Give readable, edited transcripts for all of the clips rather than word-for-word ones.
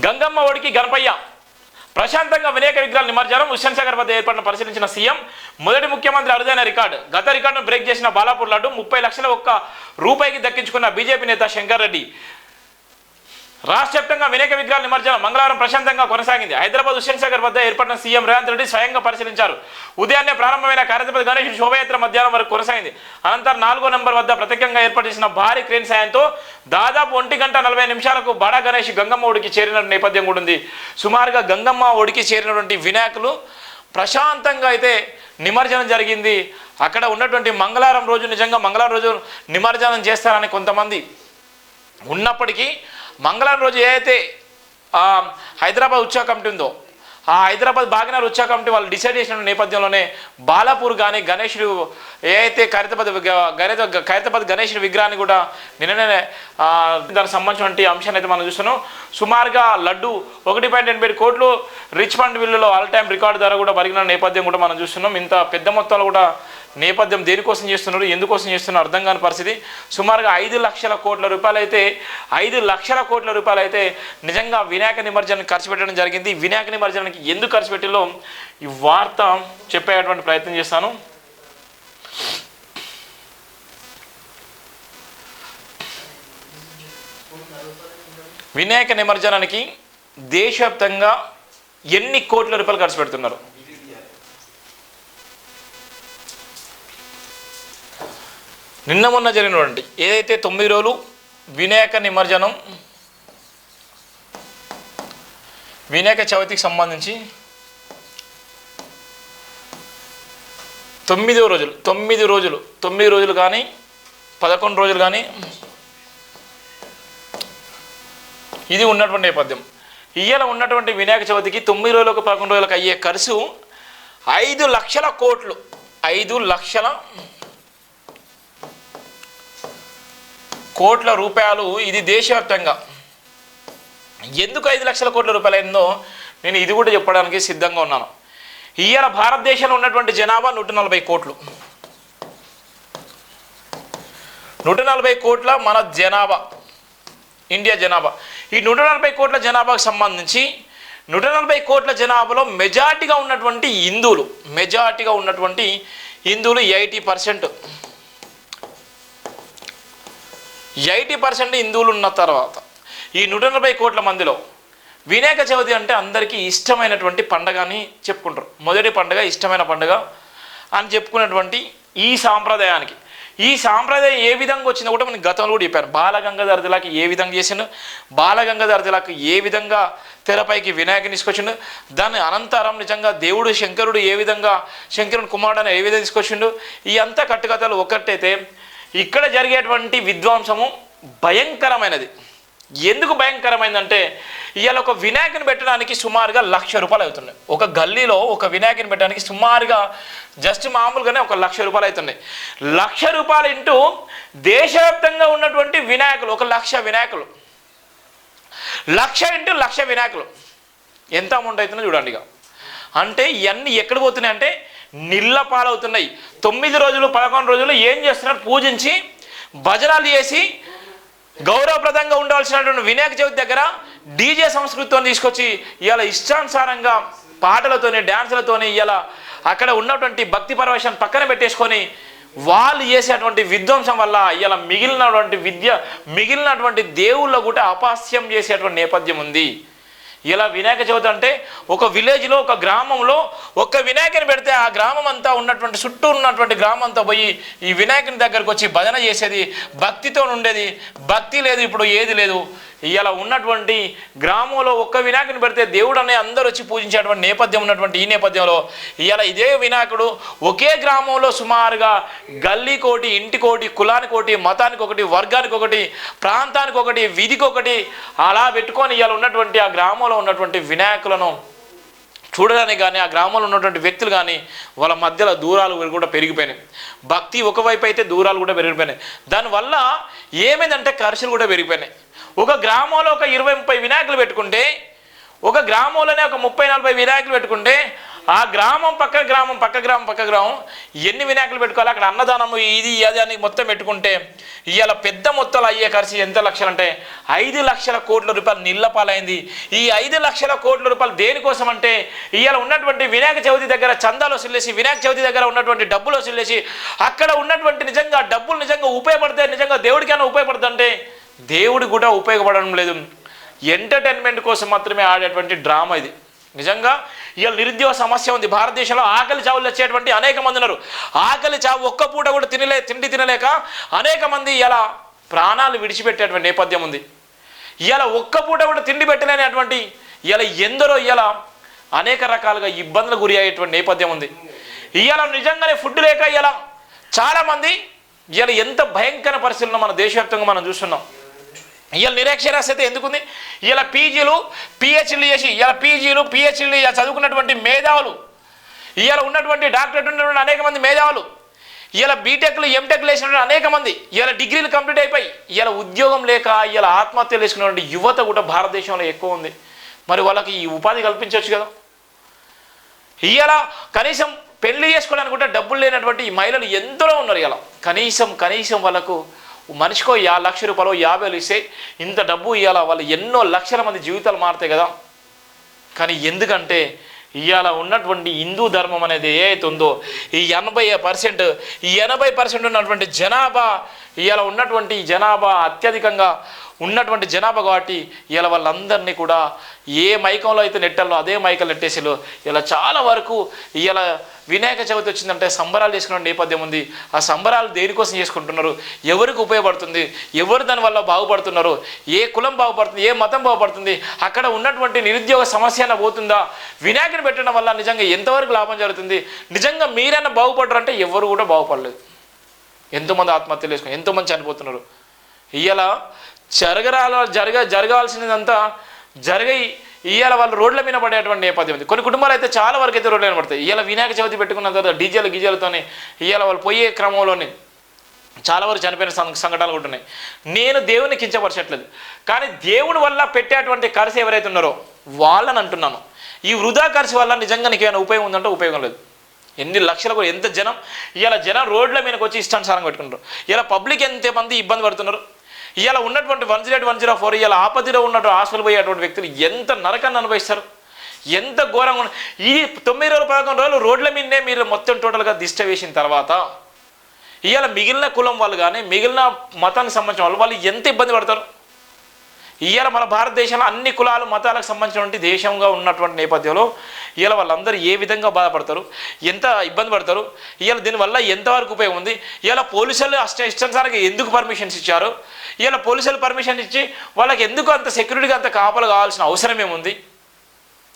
గంగమ్మ ఒడికి గణపయ్య ప్రశాంతంగా వినాయక విగ్రహాల నిమజ్జనం. హుస్సేన్ సాగర్ వద్ద ఏర్పాటును పరిశీలించిన సీఎం. మొదటి ముఖ్యమంత్రి అరుదైన రికార్డు. గత రికార్డును బ్రేక్ చేసిన బాలాపూర్ లడ్డు 30 లక్షల ఒక్క రూపాయికి దక్కించుకున్న బీజేపీ నేత శంకర్ రెడ్డి. రాష్ట్ర వ్యాప్తంగా వినాయక విగ్రహాల నిమజ్జనం మంగళవారం ప్రశాంతంగా కొనసాగింది. హైదరాబాద్ హుస్సేన్ సాగర్ వద్ద ఏర్పడిన సీఎం రేవంత్ రెడ్డి స్వయంగా పరిశీలించారు. ఉదయాన్నే ప్రారంభమైన కార్యక్రమ గణేష్ శోభయాత్ర మధ్యాహ్నం వరకు కొనసాగింది. అనంతరం 4వ నంబర్ వద్ద ప్రత్యేకంగా ఏర్పాటు చేసిన భారీ క్రేన్ సాయంతో దాదాపు 1:40 బడా గణేష్ గంగమ్మ ఒడికి చేరిన నేపథ్యం కూడా ఉంది. సుమారుగా గంగమ్మ ఒడికి చేరినటువంటి వినాయకులు ప్రశాంతంగా అయితే నిమజ్జనం జరిగింది. అక్కడ ఉన్నటువంటి మంగళవారం రోజు నిజంగా మంగళవారం రోజు నిమజ్జనం చేస్తారని కొంతమంది ఉన్నప్పటికీ మంగళవారం రోజు ఏదైతే హైదరాబాద్ ఉత్సవ కమిటీ ఉందో ఆ హైదరాబాద్ భాగనగర్ ఉత్సవ కమిటీ వాళ్ళు డిసైడ్ చేసిన నేపథ్యంలోనే బాలాపూర్ కానీ గణేశుడు ఏదైతే ఖైరతాబాద్ గణేశుడి విగ్రహాన్ని కూడా నిన్ననే దానికి సంబంధించినటువంటి అంశాన్ని అయితే మనం చూస్తున్నాం. సుమారుగా లడ్డు 1.87 కోట్లు రిచ్ ఫండ్ బిల్లులో ఆల్ టైమ్ రికార్డు ధర కూడా పరిగిన నేపథ్యం కూడా మనం చూస్తున్నాం. ఇంత పెద్ద మొత్తాలు కూడా నేపథ్యం దేనికోసం చేస్తున్నారు, ఎందుకోసం చేస్తున్నారు అర్థం కాని పరిస్థితి. సుమారుగా 5 లక్షల కోట్ల రూపాయలు అయితే 5 లక్షల కోట్ల రూపాయలు అయితే నిజంగా వినాయక నిమజ్జనానికి ఖర్చు పెట్టడం జరిగింది. వినాయక నిమజ్జనానికి ఎందుకు ఖర్చు పెట్టిలో ఈ వార్త చెప్పేటువంటి ప్రయత్నం చేస్తాను. వినాయక నిమజ్జనానికి దేశవ్యాప్తంగా ఎన్ని కోట్ల రూపాయలు ఖర్చు పెడుతున్నారు? నిన్న మొన్న జరిగినటువంటి ఏదైతే 9 రోజులు వినాయక నిమజ్జనం వినాయక చవితికి సంబంధించి 9 రోజులు కానీ 11 రోజులు కానీ ఇది ఉన్నటువంటి నేపథ్యం. ఇయ్యాల ఉన్నటువంటి వినాయక చవితికి 9 రోజులకు 11 రోజులకు అయ్యే ఖర్చు 5 లక్షల కోట్లు. 5 లక్షల కోట్ల రూపాయలు. ఇది దేశవ్యాప్తంగా ఎందుకు 5 లక్షల కోట్ల రూపాయలు అయిందో నేను ఇది కూడా చెప్పడానికి సిద్ధంగా ఉన్నాను. ఇవాళ భారతదేశంలో ఉన్నటువంటి జనాభా 140 కోట్లు. 140 కోట్ల మన జనాభా, ఇండియా జనాభా. ఈ 140 కోట్ల జనాభాకు సంబంధించి 140 కోట్ల జనాభాలో మెజార్టీగా ఉన్నటువంటి హిందువులు 80%. 80% హిందువులు ఉన్న తర్వాత ఈ 140 కోట్ల మందిలో వినాయక చవితి అంటే అందరికీ ఇష్టమైనటువంటి పండుగ అని చెప్పుకుంటారు. మొదటి పండుగ, ఇష్టమైన పండుగ అని చెప్పుకున్నటువంటి ఈ సాంప్రదాయం ఏ విధంగా వచ్చిందో కూడా మనకి గతంలో కూడా చెప్పాను. బాలగంగాధర తిలక్ ఏ విధంగా చేసిండు, బాలగంగాధర తిలక్ ఏ విధంగా తెరపైకి వినాయకుని తీసుకొచ్చిండు, దాని అనంతరం నిజంగా దేవుడు శంకరుడు ఏ విధంగా శంకరుని కుమారుడు ఏ విధంగా తీసుకొచ్చిండు, ఈ అంతా కట్టుకథలు ఒకటైతే ఇక్కడ జరిగేటువంటి విధ్వంసము భయంకరమైనది. ఎందుకు భయంకరమైందంటే ఇవాళ ఒక వినాయకుని పెట్టడానికి సుమారుగా 1,00,000 రూపాయలు అవుతున్నాయి. ఒక గల్లీలో ఒక వినాయకుని పెట్టడానికి సుమారుగా జస్ట్ మామూలుగానే 1,00,000 రూపాయలు అవుతున్నాయి. 1,00,000 రూపాయలు ఇంటూ దేశవ్యాప్తంగా ఉన్నటువంటి వినాయకులు 1,00,000 వినాయకులు, 1,00,000 ఇంటూ 1,00,000 వినాయకులు ఎంత అమౌంట్ అవుతుందో చూడండి. ఇక అంటే ఇవన్నీ ఎక్కడ పోతున్నాయి అంటే నీళ్ళ పాలవుతున్నాయి. 9 రోజులు 11 రోజులు ఏం చేస్తున్నారు? పూజించి భజనాలు చేసి గౌరవప్రదంగా ఉండాల్సినటువంటి వినాయక చవితి దగ్గర డీజే సంస్కృతితో తీసుకొచ్చి ఇవాళ ఇష్టానుసారంగా పాటలతోని డ్యాన్సులతోని ఇవాళ అక్కడ ఉన్నటువంటి భక్తి పరవశాన్ని పక్కన పెట్టేసుకొని వాళ్ళు చేసేటువంటి విధ్వంసం వల్ల ఇవాళ మిగిలినటువంటి దేవుళ్ళ కూడా అపహాస్యం చేసేటువంటి నేపథ్యం ఉంది. ఇలా వినాయక చవితి అంటే ఒక విలేజ్లో ఒక గ్రామంలో ఒక వినాయకుని పెడితే ఆ గ్రామం అంతా ఉన్నటువంటి చుట్టూ ఉన్నటువంటి గ్రామం అంతా పోయి ఈ వినాయకుని దగ్గరకు వచ్చి భజన చేసేది, భక్తితో ఉండేది. భక్తి లేదు, ఇప్పుడు ఏది లేదు. ఇలా ఉన్నటువంటి గ్రామంలో ఒక్క వినాయకుని పెడితే దేవుడు అనే అందరూ వచ్చి పూజించేటువంటి నేపథ్యం ఉన్నటువంటి ఈ నేపథ్యంలో ఇలా ఇదే వినాయకుడు ఒకే గ్రామంలో సుమారుగా గల్లీకోటి, ఇంటికోటి, కులానికోటి, మతానికి ఒకటి, వర్గానికి ఒకటి, ప్రాంతానికి ఒకటి, వీధికి ఒకటి అలా పెట్టుకొని ఇలా ఉన్నటువంటి ఆ గ్రామంలో ఉన్నటువంటి వినాయకులను చూడడానికి కానీ ఆ గ్రామంలో ఉన్నటువంటి వ్యక్తులు కానీ వాళ్ళ మధ్యలో దూరాలు కూడా పెరిగిపోయినాయి. భక్తి ఒకవైపు అయితే దూరాలు కూడా పెరిగిపోయినాయి. దానివల్ల ఏమైందంటే ఖర్చులు కూడా పెరిగిపోయినాయి. ఒక గ్రామంలో ఒక 20-30 వినాయకులు పెట్టుకుంటే, ఒక గ్రామంలోనే ఒక 30-40 వినాయకులు పెట్టుకుంటే ఆ గ్రామం పక్క గ్రామం ఎన్ని వినాయకులు పెట్టుకోవాలి, అక్కడ అన్నదానము ఇది అది అని మొత్తం పెట్టుకుంటే ఇవాళ పెద్ద మొత్తాలు అయ్యే ఖర్చు ఎంత లక్షలు అంటే 5 లక్షల కోట్ల రూపాయలు నీళ్ల పాలైంది. ఈ 5 లక్షల కోట్ల రూపాయలు దేనికోసం అంటే ఇవాళ ఉన్నటువంటి వినాయక చవితి దగ్గర చందాలు వసూలేసి, వినాయక చవితి దగ్గర ఉన్నటువంటి డబ్బులు వసూలేసి, అక్కడ ఉన్నటువంటి నిజంగా డబ్బులు నిజంగా ఉపయోగపడితే నిజంగా దేవుడికైనా ఉపయోగపడుతుంటే దేవుడు కూడా ఉపయోగపడడం లేదు. ఎంటర్టైన్మెంట్ కోసం మాత్రమే ఆడేటువంటి డ్రామా ఇది. నిజంగా ఇవాళ నిరుద్యోగ సమస్య ఉంది భారతదేశంలో. ఆకలి చావులు వచ్చేటువంటి అనేక మంది ఉన్నారు. ఆకలి చావు ఒక్క పూట కూడా తిండి తినలేక అనేక మంది ఇలా ప్రాణాలు విడిచిపెట్టేటువంటి నేపథ్యం ఉంది. ఇలా ఒక్క పూట కూడా తిండి పెట్టలేనటువంటి ఇలా ఎందరో ఇలా అనేక రకాలుగా ఇబ్బందులు గురి అయ్యేటువంటి నేపథ్యం ఉంది. ఇలా నిజంగానే ఫుడ్ లేక ఇలా చాలామంది ఇలా ఎంత భయంకర పరిస్థితుల్లో మన దేశవ్యాప్తంగా మనం చూస్తున్నాం. ఇవాళ నిరక్షరాస్యత ఎందుకుంది? ఇలా పీజీలు పిహెచ్డీలు చేసి పిహెచ్డీలు చదువుకున్నటువంటి మేధావులు, ఇవాళ ఉన్నటువంటి డాక్టరేట్ ఉన్నటువంటి అనేక మంది మేధావులు, ఇలా బీటెక్లు ఎంటెక్లు వేసినటువంటి అనేక మంది ఇలా డిగ్రీలు కంప్లీట్ అయిపోయి ఇలా ఉద్యోగం లేక ఇలా ఆత్మహత్యలు వేసుకున్నటువంటి యువత కూడా భారతదేశంలో ఎక్కువ ఉంది. మరి వాళ్ళకి ఈ ఉపాధి కల్పించవచ్చు కదా. ఇలా కనీసం పెళ్లి చేసుకోవడానికి కూడా డబ్బులు లేనటువంటి ఈ మహిళలు ఎందరో ఉన్నారు. ఇలా కనీసం వాళ్ళకు మనిషికో 1 లక్ష రూపాయలు 50,000 ఇస్తే ఇంత డబ్బు ఇవాళ వాళ్ళు ఎన్నో లక్షల మంది జీవితాలు మారుతాయి కదా. కానీ ఎందుకంటే ఇవాళ ఉన్నటువంటి హిందూ ధర్మం అనేది ఏదైతే ఉందో ఈ 80% ఉన్నటువంటి జనాభా ఇవాళ ఉన్నటువంటి జనాభా అత్యధికంగా ఉన్నటువంటి జనాభా కాబట్టి ఇలా వాళ్ళందరినీ కూడా ఏ మైకంలో అయితే నెట్టాలో అదే మైకలు నెట్టేసిలో ఇలా చాలా వరకు ఇలా వినాయక చవితి వచ్చిందంటే సంబరాలు చేసుకునే నేపథ్యం ఉంది. ఆ సంబరాలు దేనికోసం చేసుకుంటున్నారు, ఎవరికి ఉపయోగపడుతుంది, ఎవరు దానివల్ల బాగుపడుతున్నారు, ఏ కులం బాగుపడుతుంది, ఏ మతం బాగుపడుతుంది, అక్కడ ఉన్నటువంటి నిరుద్యోగ సమస్య పోతుందా, వినాయకుని పెట్టడం వల్ల నిజంగా ఎంతవరకు లాభం జరుగుతుంది, నిజంగా మీరైనా బాగుపడరు అంటే ఎవరు కూడా బాగుపడలేదు. ఎంతోమంది ఆత్మహత్యలు చేసుకుని ఎంతోమంది చనిపోతున్నారు. ఇలా జరగాల్సినదంతా ఇవాళ వాళ్ళు రోడ్ల మీద పడేటువంటి నేపథ్యం ఉంది. కొన్ని కుటుంబాలు అయితే చాలా వరకు అయితే రోడ్ల మీద పడతాయి. ఇవాళ వినాయక చవితి పెట్టుకున్న తర్వాత డీజేలతోనే ఇవాళ వాళ్ళు పోయే క్రమంలోనే చాలా వరకు చనిపోయిన సంఘటనలు కూడా ఉన్నాయి. నేను దేవుని కించపరచట్లేదు, కానీ దేవుని వల్ల పెట్టేటువంటి ఖర్చు ఎవరైతే ఉన్నారో వాళ్ళని అంటున్నాను. ఈ వృధా ఖర్చు వల్ల నిజంగా నీకు ఏమైనా ఉపయోగం ఉందంటే ఉపయోగం లేదు. ఎన్ని లక్షలు కూడా ఎంత జనం ఇలా రోడ్ల మీదకి వచ్చి ఇష్టానుసారంగా పెట్టుకుంటారు. ఇలా పబ్లిక్ ఎంతమంది ఇబ్బంది పడుతున్నారు. ఇలా ఉన్నటువంటి 108, 104 ఇలా ఆపదిలో ఉన్నటువంటి హాస్పిటల్ పోయేటువంటి వ్యక్తులు ఎంత నరకాన్ని అనుభవిస్తారు, ఎంత ఘోరంగా. ఈ 9 రోజులు 11 రోజులు రోడ్ల మీదనే మీరు మొత్తం టోటల్గా దిష్ట వేసిన తర్వాత ఇవాళ మిగిలిన కులం వాళ్ళు కానీ మిగిలిన మతానికి సంబంధించిన వాళ్ళు ఎంత ఇబ్బంది పడతారు. ఇవాళ మన భారతదేశంలో అన్ని కులాలు మతాలకు సంబంధించినటువంటి దేశంగా ఉన్నటువంటి నేపథ్యంలో ఇవాళ వాళ్ళందరూ ఏ విధంగా బాధపడతారు, ఎంత ఇబ్బంది పడతారు, ఇవాళ దీనివల్ల ఎంతవరకు ఉపయోగం ఉంది. ఇవాళ పోలీసులు ఇష్టానుసారంగా ఎందుకు పర్మిషన్స్ ఇచ్చారు, ఇవాళ పోలీసులు పర్మిషన్ ఇచ్చి వాళ్ళకి ఎందుకు అంత సెక్యూరిటీగా అంత కాపలు కావాల్సిన అవసరం ఏముంది.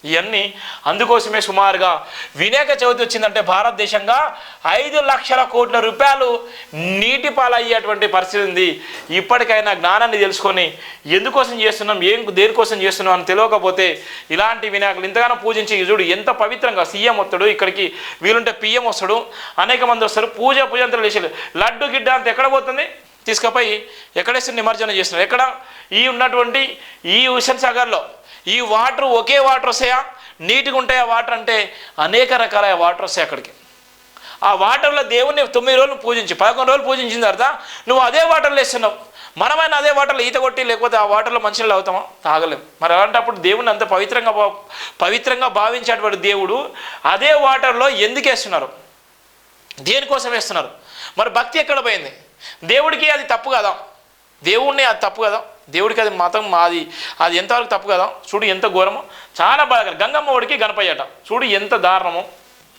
ఇవన్నీ అందుకోసమే సుమారుగా వినాయక చవితి వచ్చిందంటే భారతదేశంగా 5 లక్షల కోట్ల రూపాయలు నీటి పాలయ్యేటువంటి పరిస్థితి ఉంది. ఇప్పటికైనా జ్ఞానాన్ని తెలుసుకొని ఎందుకోసం చేస్తున్నాం, దేనికోసం చేస్తున్నాం అని తెలియకపోతే ఇలాంటి వినాయకులు ఇంతగానో పూజించి చూడు ఎంత పవిత్రంగా సీఎం వస్తాడు, ఇక్కడికి వీలుంటే పిఎం వస్తాడు, అనేక మంది వస్తారు, పూజంతలు చేసేది లడ్డు గిడ్డ అంత ఎక్కడ పోతుంది తీసుకుపోయి ఎక్కడేసి నిమజ్జనం చేస్తున్నారు. ఎక్కడ ఈ ఉన్నటువంటి ఈ హుస్సేన్ సాగర్లో ఈ వాటర్ ఒకే వాటర్ వస్తాయా, నీట్గా ఉంటాయి ఆ వాటర్ అంటే అనేక రకాల వాటర్ వస్తాయి అక్కడికి. ఆ వాటర్లో దేవుణ్ణి 9 రోజులు పూజించి 11 రోజులు పూజించిన తర్వాత నువ్వు అదే వాటర్లో వేస్తున్నావు. మనమైనా అదే వాటర్లో ఈత కొట్టి లేకపోతే ఆ వాటర్లో మంచినీళ్ళు అవుతామా, తాగలేము. మరి అలాంటప్పుడు దేవుణ్ణి అంత పవిత్రంగా భావించేటువంటి దేవుడు అదే వాటర్లో ఎందుకు వేస్తున్నారు, దేనికోసం వేస్తున్నారు? మరి భక్తి ఎక్కడ పోయింది? దేవుడికి అది తప్పు కదా, దేవుణ్ణి అది తప్పు కదా, దేవుడికి అది మతం అది ఎంతవరకు తప్పు కదా. చూడు ఎంత ఘోరమో, చాలా బాగా గంగమ్మ ఒడికి గణపయ్యట చూడు ఎంత దారుణమో.